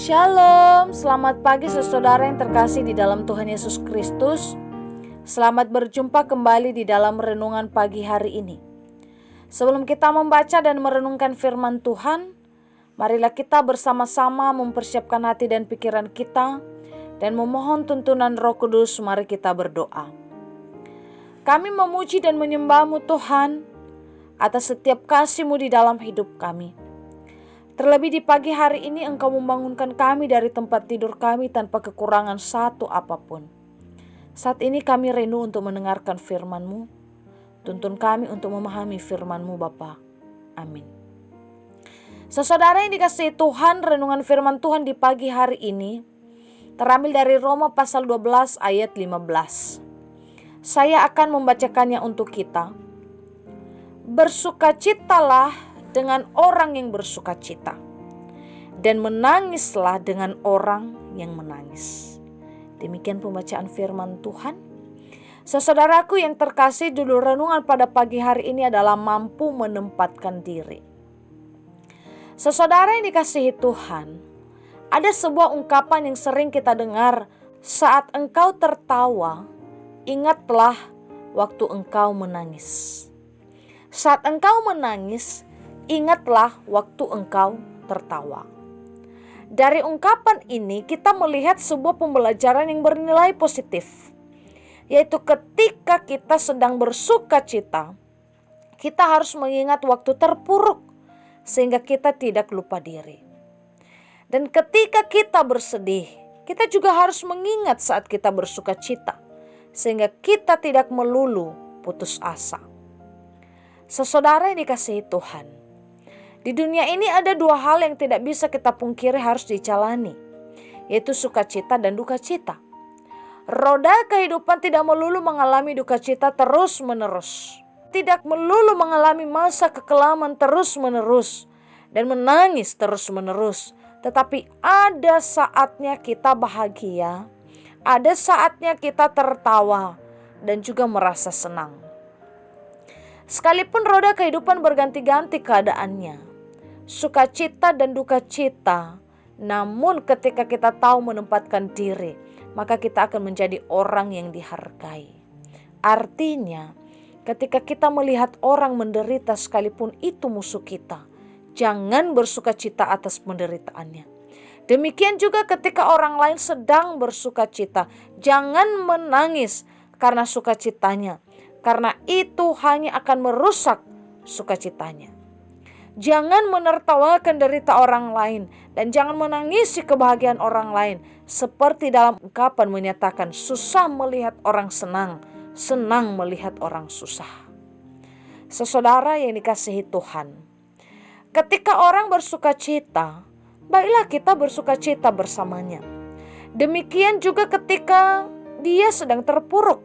Shalom, selamat pagi saudara yang terkasih di dalam Tuhan Yesus Kristus. Selamat berjumpa kembali di dalam renungan pagi hari ini. Sebelum kita membaca dan merenungkan firman Tuhan, marilah kita bersama-sama mempersiapkan hati dan pikiran kita dan memohon tuntunan Roh Kudus. Mari kita berdoa. Kami memuji dan menyembah-Mu Tuhan atas setiap kasih-Mu di dalam hidup kami. Terlebih di pagi hari ini Engkau membangunkan kami dari tempat tidur kami tanpa kekurangan satu apapun. Saat ini kami rindu untuk mendengarkan firman-Mu. Tuntun kami untuk memahami firman-Mu Bapa. Amin. Saudara yang dikasihi Tuhan, renungan firman Tuhan di pagi hari ini terambil dari Roma pasal 12 ayat 15. Saya akan membacakannya untuk kita. Bersukacitalah dengan orang yang bersukacita, dan menangislah dengan orang yang menangis. Demikian pembacaan firman Tuhan. Saudaraku yang terkasih, judul renungan pada pagi hari ini adalah mampu menempatkan diri. Saudara yang dikasihi Tuhan, ada sebuah ungkapan yang sering kita dengar, saat engkau tertawa, ingatlah waktu engkau menangis. Saat engkau menangis, ingatlah waktu engkau tertawa. Dari ungkapan ini kita melihat sebuah pembelajaran yang bernilai positif, yaitu ketika kita sedang bersukacita, kita harus mengingat waktu terpuruk sehingga kita tidak lupa diri. Dan ketika kita bersedih, kita juga harus mengingat saat kita bersukacita sehingga kita tidak melulu putus asa. Saudara yang dikasihi Tuhan, di dunia ini ada dua hal yang tidak bisa kita pungkiri harus dijalani, yaitu sukacita dan duka cita. Roda kehidupan tidak melulu mengalami duka cita terus menerus. Tidak melulu mengalami masa kekelaman terus menerus dan menangis terus menerus. Tetapi ada saatnya kita bahagia, ada saatnya kita tertawa dan juga merasa senang. Sekalipun roda kehidupan berganti-ganti keadaannya, sukacita dan duka cita, namun ketika kita tahu menempatkan diri, maka kita akan menjadi orang yang dihargai. Artinya, ketika kita melihat orang menderita sekalipun itu musuh kita, jangan bersukacita atas penderitaannya. Demikian juga ketika orang lain sedang bersukacita, jangan menangis karena sukacitanya, karena itu hanya akan merusak sukacitanya. Jangan menertawakan derita orang lain dan jangan menangisi kebahagiaan orang lain. Seperti dalam ungkapan menyatakan, susah melihat orang senang, senang melihat orang susah. Saudara yang dikasihi Tuhan, ketika orang bersukacita, baiklah kita bersukacita bersamanya. Demikian juga ketika dia sedang terpuruk,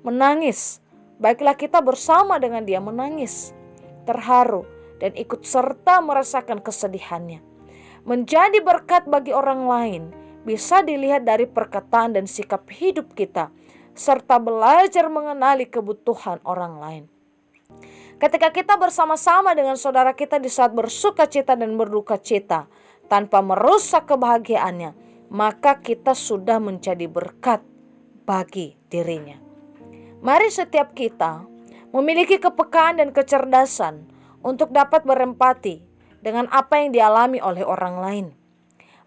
menangis, baiklah kita bersama dengan dia menangis, terharu, dan ikut serta merasakan kesedihannya. Menjadi berkat bagi orang lain bisa dilihat dari perkataan dan sikap hidup kita, serta belajar mengenali kebutuhan orang lain. Ketika kita bersama-sama dengan saudara kita di saat bersukacita dan berduka cita, tanpa merusak kebahagiaannya, maka kita sudah menjadi berkat bagi dirinya. Mari setiap kita memiliki kepekaan dan kecerdasan untuk dapat berempati dengan apa yang dialami oleh orang lain.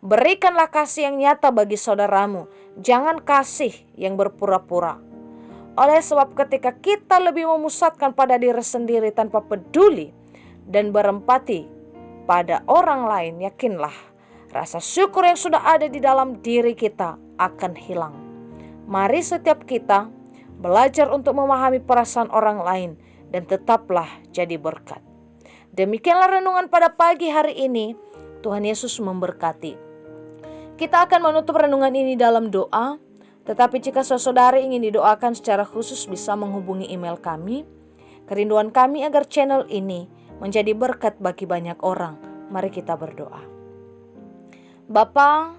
Berikanlah kasih yang nyata bagi saudaramu, jangan kasih yang berpura-pura. Oleh sebab ketika kita lebih memusatkan pada diri sendiri tanpa peduli dan berempati pada orang lain, yakinlah rasa syukur yang sudah ada di dalam diri kita akan hilang. Mari setiap kita belajar untuk memahami perasaan orang lain dan tetaplah jadi berkat. Demikianlah renungan pada pagi hari ini. Tuhan Yesus memberkati. Kita akan menutup renungan ini dalam doa. Tetapi jika saudara ingin didoakan secara khusus, bisa menghubungi email kami. Kerinduan kami agar channel ini menjadi berkat bagi banyak orang. Mari kita berdoa. Bapa,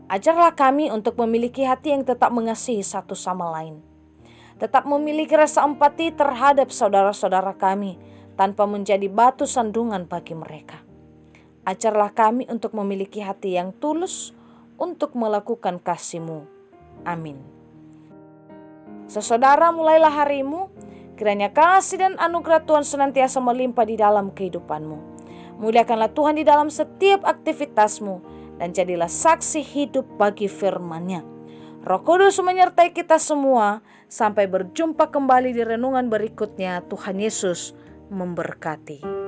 ajarlah kami untuk memiliki hati yang tetap mengasihi satu sama lain. Tetap memiliki rasa empati terhadap saudara-saudara kami, tanpa menjadi batu sandungan bagi mereka. Ajarlah kami untuk memiliki hati yang tulus untuk melakukan kasih-Mu. Amin. Saudara, mulailah harimu, kiranya kasih dan anugerah Tuhan senantiasa melimpah di dalam kehidupanmu. Muliakanlah Tuhan di dalam setiap aktivitasmu, dan jadilah saksi hidup bagi firman-Nya. Roh Kudus menyertai kita semua. Sampai berjumpa kembali di renungan berikutnya. Tuhan Yesus memberkati.